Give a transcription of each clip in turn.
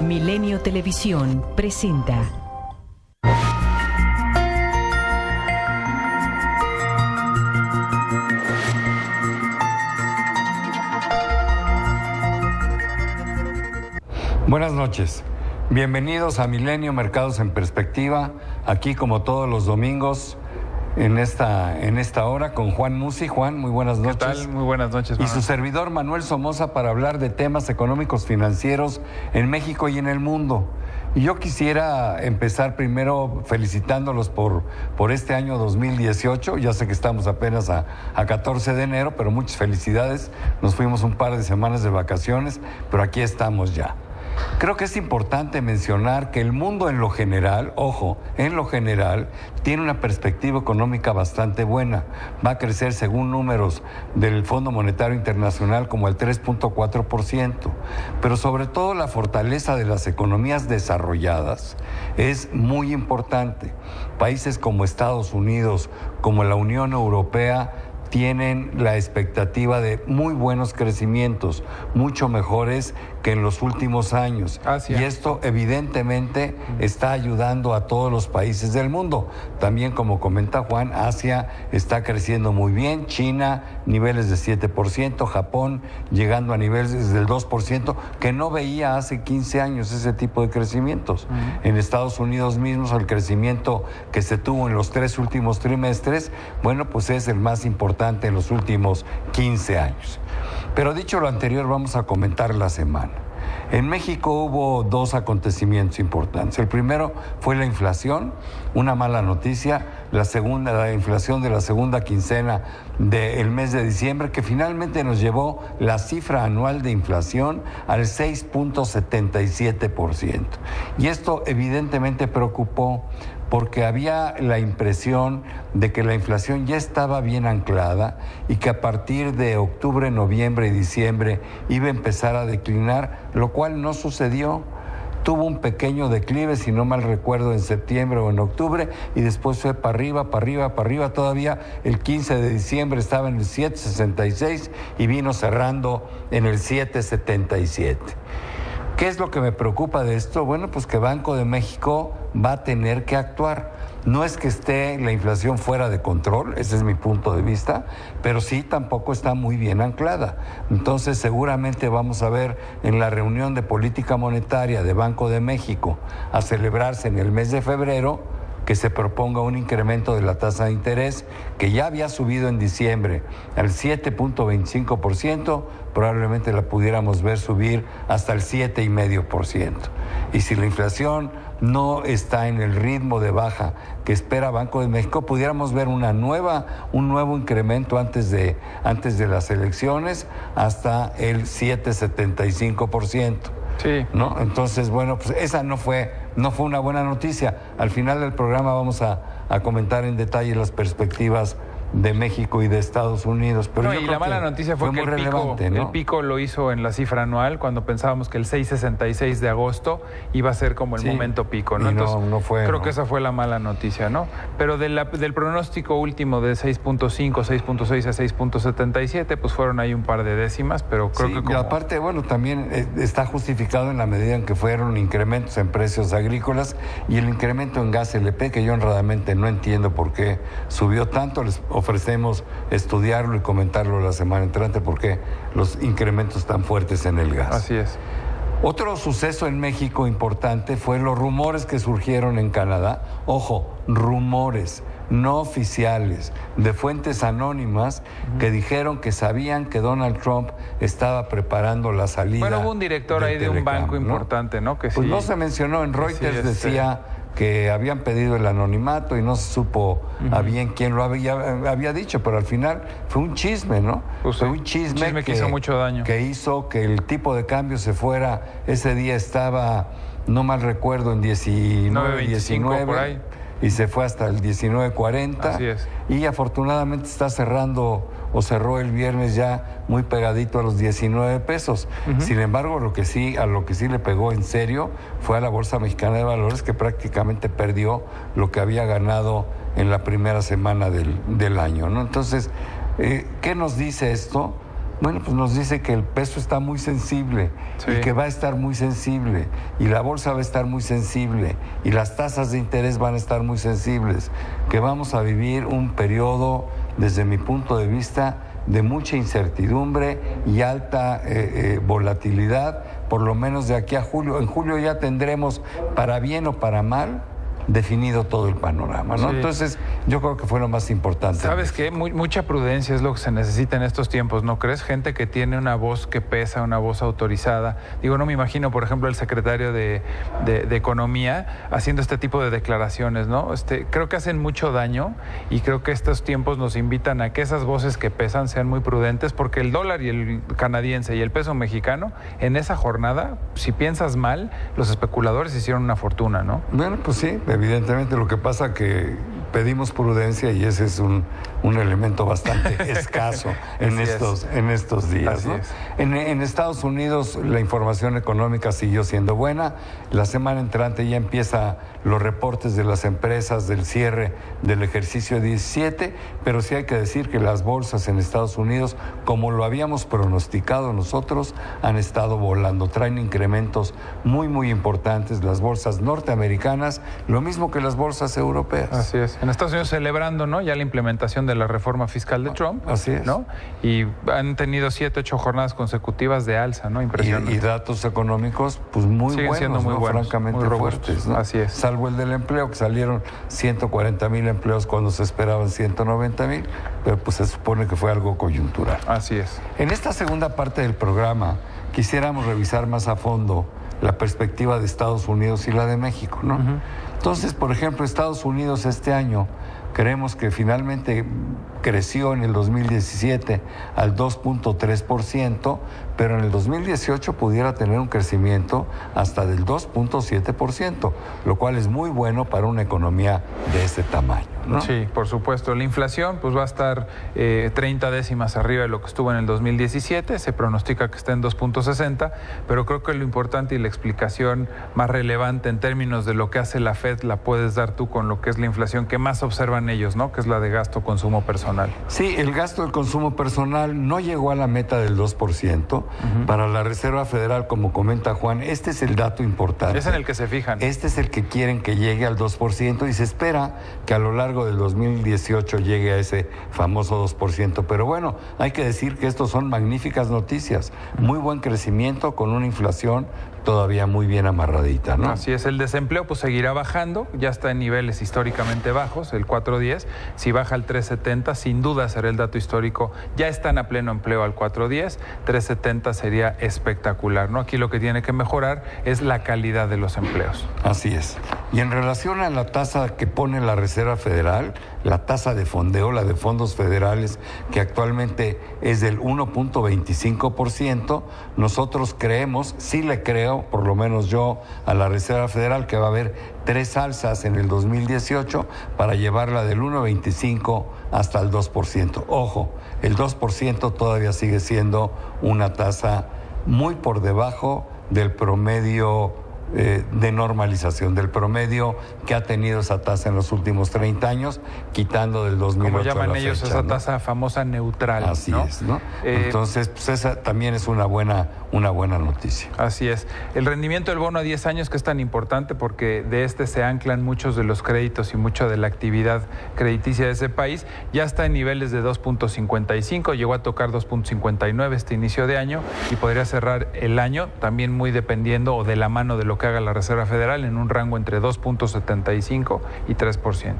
Milenio Televisión presenta. Buenas noches. Bienvenidos a Milenio Mercados en Perspectiva, aquí como todos los domingos en esta hora con Juan Musi. Juan, muy buenas noches. ¿Qué tal? Muy buenas noches, Manuel. Y su servidor Manuel Somoza para hablar de temas económicos financieros en México y en el mundo. Y yo quisiera empezar primero felicitándolos por este año 2018. Ya sé que estamos apenas a 14 de enero, pero muchas felicidades. Nos fuimos un par de semanas de vacaciones, pero aquí estamos ya. Creo que es importante mencionar que el mundo en lo general, ojo, en lo general, tiene una perspectiva económica bastante buena. Va a crecer según números del Fondo Monetario Internacional como el 3.4%. Pero sobre todo la fortaleza de las economías desarrolladas es muy importante. Países como Estados Unidos, como la Unión Europea, tienen la expectativa de muy buenos crecimientos, mucho mejores que en los últimos años. Y esto evidentemente está ayudando a todos los países del mundo. También, como comenta Juan, Asia está creciendo muy bien, China niveles de 7%, Japón llegando a niveles del 2%, que no veía hace 15 años ese tipo de crecimientos. En Estados Unidos mismos el crecimiento que se tuvo en los 3 últimos trimestres, bueno, pues es el más importante en los últimos 15 años. Pero dicho lo anterior, vamos a comentar la semana. En México hubo 2 acontecimientos importantes. El primero fue la inflación, una mala noticia, la inflación de la segunda quincena del mes de diciembre, que finalmente nos llevó la cifra anual de inflación al 6.77%. Y esto evidentemente preocupó, porque había la impresión de que la inflación ya estaba bien anclada y que a partir de octubre, noviembre y diciembre iba a empezar a declinar, lo cual no sucedió. Tuvo un pequeño declive, si no mal recuerdo, en septiembre o en octubre, y después fue para arriba, para arriba, para arriba. Todavía el 15 de diciembre estaba en el 7.66 y vino cerrando en el 7.77. ¿Qué es lo que me preocupa de esto? Bueno, pues que Banco de México va a tener que actuar. No es que esté la inflación fuera de control, ese es mi punto de vista, pero sí tampoco está muy bien anclada. Entonces seguramente vamos a ver en la reunión de política monetaria de Banco de México a celebrarse en el mes de febrero, que se proponga un incremento de la tasa de interés que ya había subido en diciembre al 7.25%, probablemente la pudiéramos ver subir hasta el 7.5%. Y si la inflación no está en el ritmo de baja que espera Banco de México, pudiéramos ver un nuevo incremento antes de las elecciones hasta el 7.75%. Sí. ¿No? Entonces, bueno, pues esa no fue una buena noticia. Al final del programa vamos a comentar en detalle las perspectivas de México y de Estados Unidos. Pero y la mala noticia fue que el pico lo hizo en la cifra anual, cuando pensábamos que el 6.66 de agosto iba a ser como el momento pico, ¿no? Entonces, creo que esa fue la mala noticia, ¿no? Pero del pronóstico último de 6.5, 6.6 a 6.77, pues fueron ahí un par de décimas, pero creo que y aparte, bueno, también está justificado en la medida en que fueron incrementos en precios agrícolas y el incremento en gas LP, que yo honradamente no entiendo por qué subió tanto. Les ofrecemos estudiarlo y comentarlo la semana entrante porque los incrementos están fuertes en el gas. Así es. Otro suceso en México importante fue los rumores que surgieron en Canadá. Ojo, rumores no oficiales de fuentes anónimas que dijeron que sabían que Donald Trump estaba preparando la salida. Bueno, hubo un director ahí de un banco importante, ¿no? Que pues no se mencionó. En Reuters decía que habían pedido el anonimato y no se supo a bien quién lo había dicho, pero al final fue un chisme, ¿no? Pues fue un chisme que hizo mucho daño. Que hizo que el tipo de cambio se fuera. Ese día estaba, no mal recuerdo, en 19 por ahí. Y se fue hasta el 19.40. Así es. Y afortunadamente está cerrando, o cerró el viernes ya muy pegadito a los 19 pesos. Sin embargo, a lo que sí le pegó en serio fue a la Bolsa Mexicana de Valores, que prácticamente perdió lo que había ganado en la primera semana del año, ¿no? Entonces, ¿qué nos dice esto? Bueno, pues nos dice que el peso está muy sensible y que va a estar muy sensible y la bolsa va a estar muy sensible y las tasas de interés van a estar muy sensibles, que vamos a vivir un periodo, desde mi punto de vista, de mucha incertidumbre y alta volatilidad, por lo menos de aquí a julio. En julio ya tendremos, para bien o para mal, definido todo el panorama, ¿no? Sí. Entonces, yo creo que fue lo más importante. ¿Sabes qué? Mucha prudencia es lo que se necesita en estos tiempos, ¿no crees? Gente que tiene una voz que pesa, una voz autorizada. Digo, no me imagino, por ejemplo, el secretario de Economía haciendo este tipo de declaraciones, ¿no? Creo que hacen mucho daño y creo que estos tiempos nos invitan a que esas voces que pesan sean muy prudentes, porque el dólar y el canadiense y el peso mexicano, en esa jornada, si piensas mal, los especuladores hicieron una fortuna, ¿no? Bueno, pues sí, evidentemente. Lo que pasa que pedimos prudencia y ese es un elemento bastante escaso en estos días, ¿no? En Estados Unidos la información económica siguió siendo buena. La semana entrante ya empieza los reportes de las empresas del cierre del ejercicio 17, pero sí hay que decir que las bolsas en Estados Unidos, como lo habíamos pronosticado nosotros, han estado volando. Traen incrementos muy, muy importantes las bolsas norteamericanas, lo mismo que las bolsas europeas. Así es. En Estados Unidos celebrando, ¿no?, ya la implementación de la reforma fiscal de Trump. Así es. ¿No? Y han tenido 7, 8 jornadas consecutivas de alza, ¿no? Impresionante. Y datos económicos, pues muy siguen buenos, siendo muy buenos, francamente muy fuertes, ¿no? Así es. Salvo el del empleo, que salieron 140,000 empleos cuando se esperaban 190,000, pero pues se supone que fue algo coyuntural. Así es. En esta segunda parte del programa quisiéramos revisar más a fondo la perspectiva de Estados Unidos y la de México, ¿no? Entonces, por ejemplo, Estados Unidos este año creemos que finalmente creció en el 2017 al 2.3%, pero en el 2018 pudiera tener un crecimiento hasta del 2.7%, lo cual es muy bueno para una economía de este tamaño, ¿no? Sí, por supuesto. La inflación pues va a estar 30 décimas arriba de lo que estuvo en el 2017, se pronostica que esté en 2.60, pero creo que lo importante y la explicación más relevante en términos de lo que hace la Fed la puedes dar tú con lo que es la inflación que más observan ellos, ¿no?, que es la de gasto-consumo personal. Sí, el gasto del consumo personal no llegó a la meta del 2%. Para la Reserva Federal, como comenta Juan, este es el dato importante. Es en el que se fijan. Este es el que quieren que llegue al 2% y se espera que a lo largo del 2018 llegue a ese famoso 2%. Pero bueno, hay que decir que estos son magníficas noticias. Muy buen crecimiento con una inflación todavía muy bien amarradita, ¿no? Así es, el desempleo pues seguirá bajando, ya está en niveles históricamente bajos, el 4.10, si baja al 3.70, sin duda será el dato histórico, ya están a pleno empleo al 4.10, 3.70 sería espectacular, ¿no? Aquí lo que tiene que mejorar es la calidad de los empleos. Así es. Y en relación a la tasa que pone la Reserva Federal, la tasa de fondeo, la de fondos federales, que actualmente es del 1.25%, nosotros creemos, sí le creo, por lo menos yo, a la Reserva Federal, que va a haber 3 alzas en el 2018 para llevarla del 1.25 hasta el 2%. Ojo, el 2% todavía sigue siendo una tasa muy por debajo del promedio de normalización, del promedio que ha tenido esa tasa en los últimos 30 años, quitando del 2008 como llaman a la ellos, fecha, esa ¿no? Tasa famosa neutral. Así ¿no? es, ¿no? Entonces, pues esa también es una buena noticia. Así es. El rendimiento del bono a 10 años, que es tan importante porque de se anclan muchos de los créditos y mucho de la actividad crediticia de ese país, ya está en niveles de 2.55, llegó a tocar 2.59 este inicio de año y podría cerrar el año también muy dependiendo o de la mano de lo que haga la Reserva Federal en un rango entre 2.75 y 3%.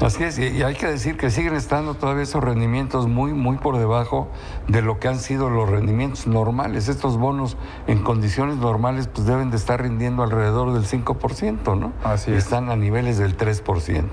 Así es, y hay que decir que siguen estando todavía esos rendimientos muy, muy por debajo de lo que han sido los rendimientos normales. Estos bonos en condiciones normales pues deben de estar rindiendo alrededor del 5%, ¿no? Así es. Están a niveles del 3%.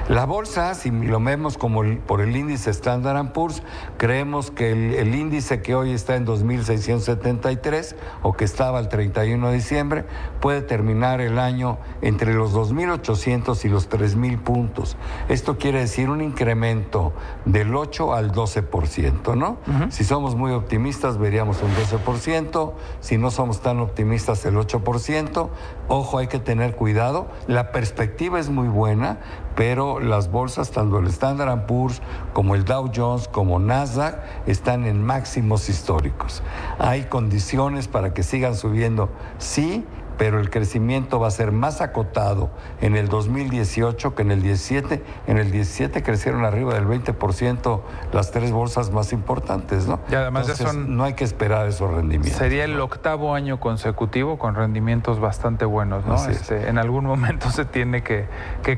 La bolsa, si lo vemos como por el índice Standard & Poor's, creemos que el índice que hoy está en 2.673 o que estaba el 31 de diciembre puede terminar el año entre los 2.800 y los 3.000 puntos. Esto quiere decir un incremento del 8 al 12%, ¿no? Si somos muy optimistas veríamos un 12%, si no somos tan optimistas el 8%. Ojo, hay que tener cuidado, la perspectiva es muy buena, pero momento las bolsas, tanto el Standard & Poor's como el Dow Jones como Nasdaq, están en máximos históricos. Hay condiciones para que sigan subiendo, sí, pero el crecimiento va a ser más acotado en el 2018 que en el 17. En el 17 crecieron arriba del 20% las tres bolsas más importantes, ¿no? Y además entonces, no hay que esperar esos rendimientos. Sería el octavo año consecutivo con rendimientos bastante buenos, ¿no? En algún momento se tiene que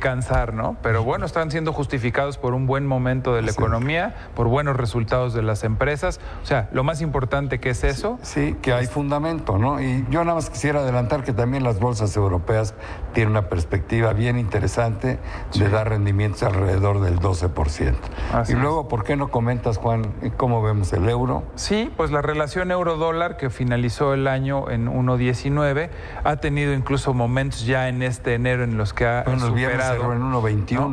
cansar, ¿no? Pero bueno, están siendo justificados por un buen momento de la economía, por buenos resultados de las empresas. O sea, lo más importante que es eso. Sí, que hay fundamento, ¿no? Y yo nada más quisiera adelantar que también las bolsas europeas tienen una perspectiva bien interesante de dar rendimientos alrededor del 12%. Y luego, ¿por qué no comentas, Juan, cómo vemos el euro? Sí, pues la relación euro-dólar, que finalizó el año en 1.19, ha tenido incluso momentos ya en este enero en los que ha superado. En 1.21.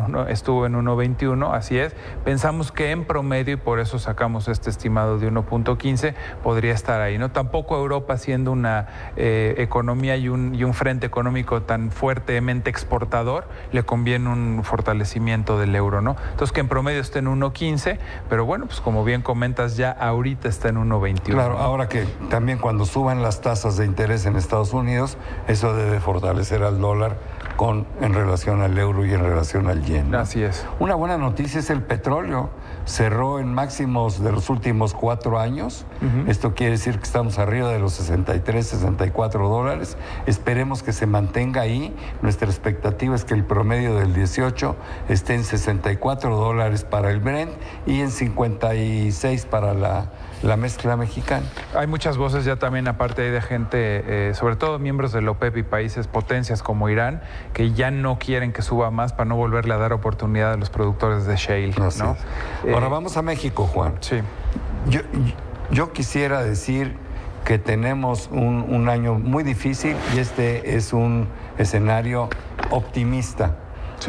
¿No? Estuvo en 1.21, así es. Pensamos que en promedio, y por eso sacamos este estimado de 1.15, podría estar ahí, ¿no? Tampoco Europa, siendo una economía y un frente económico tan fuertemente exportador, le conviene un fortalecimiento del euro, ¿no? Entonces, que en promedio esté en 1.15, pero bueno, pues como bien comentas, ya ahorita está en 1.21. Claro, ahora que también cuando suban las tasas de interés en Estados Unidos, eso debe fortalecer al dólar en relación al euro y en relación al yen, ¿no? Así es. Una buena noticia es el petróleo. Cerró en máximos de los últimos 4 años. Esto quiere decir que estamos arriba de los 63, 64 dólares. Esperemos que se mantenga ahí. Nuestra expectativa es que el promedio del 18 esté en 64 dólares para el Brent y en 56 para la mezcla mexicana. Hay muchas voces ya también, aparte de gente, sobre todo miembros de la OPEP y países potencias como Irán, que ya no quieren que suba más para no volverle a dar oportunidad a los productores de shale, ¿no? Ahora vamos a México, Juan. Sí. Yo quisiera decir que tenemos un año muy difícil y este es un escenario optimista,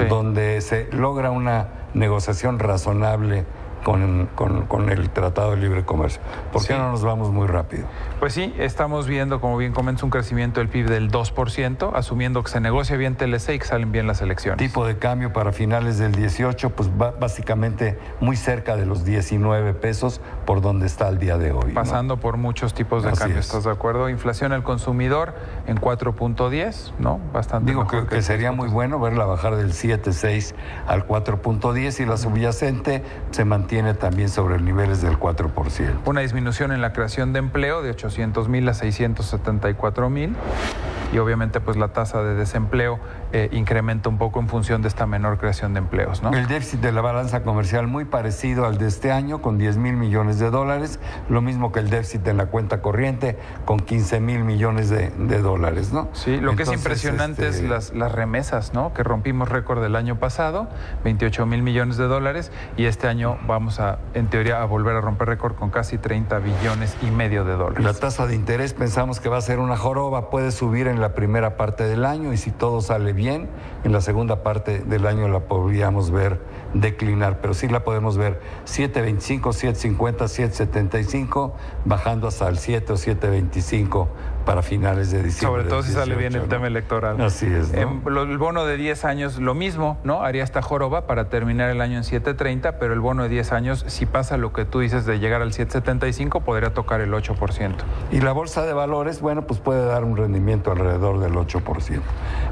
donde se logra una negociación razonable con el Tratado de Libre Comercio. ¿Por qué no nos vamos muy rápido? Pues sí, estamos viendo, como bien comentas, un crecimiento del PIB del 2%, asumiendo que se negocia bien TLC y que salen bien las elecciones. Tipo de cambio para finales del 18, pues básicamente muy cerca de los 19 pesos por donde está el día de hoy. Pasando por muchos tipos de cambio, ¿estás de acuerdo? Inflación al consumidor en 4.10, ¿no? Bastante. Digo que sería muy bueno verla bajar del 7.6 al 4.10 y la subyacente se mantiene también sobre niveles del 4%. Una disminución en la creación de empleo de 800,000 a 674,000 y obviamente pues la tasa de desempleo incrementa un poco en función de esta menor creación de empleos, ¿no? El déficit de la balanza comercial muy parecido al de este año, con 10,000 millones de dólares, lo mismo que el déficit de la cuenta corriente, con 15,000 millones de dólares, ¿no? Sí, lo que es impresionante es las remesas, ¿no? Que rompimos récord del año pasado, 28,000 millones de dólares, y este año vamos en teoría, a volver a romper récord con casi 30,5 billones de dólares. La tasa de interés pensamos que va a ser una joroba, puede subir en la primera parte del año y si todo sale bien, en la segunda parte del año la podríamos ver declinar, pero sí la podemos ver 7.25, 7.50, 7.75, bajando hasta el 7 o 7.25 para finales de diciembre. Sobre todo si sale bien el tema electoral. Así es, ¿no? El bono de 10 años, lo mismo, ¿no? Haría esta joroba para terminar el año en 7.30, pero el bono de 10 años, si pasa lo que tú dices de llegar al 7.75, podría tocar el 8%. Y la bolsa de valores, bueno, pues puede dar un rendimiento alrededor del 8%.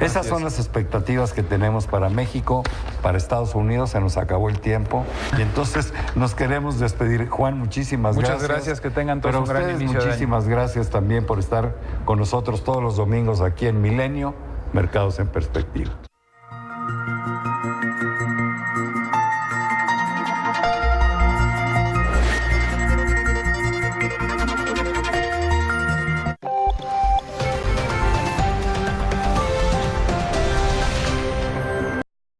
Esas son las expectativas que tenemos para México, para Estados Unidos. Se nos acabó el tiempo y entonces nos queremos despedir. Juan, muchísimas gracias. Muchas gracias, que tengan todos un gran inicio de año. Muchísimas gracias también por estar con nosotros todos los domingos aquí en Milenio, Mercados en Perspectiva.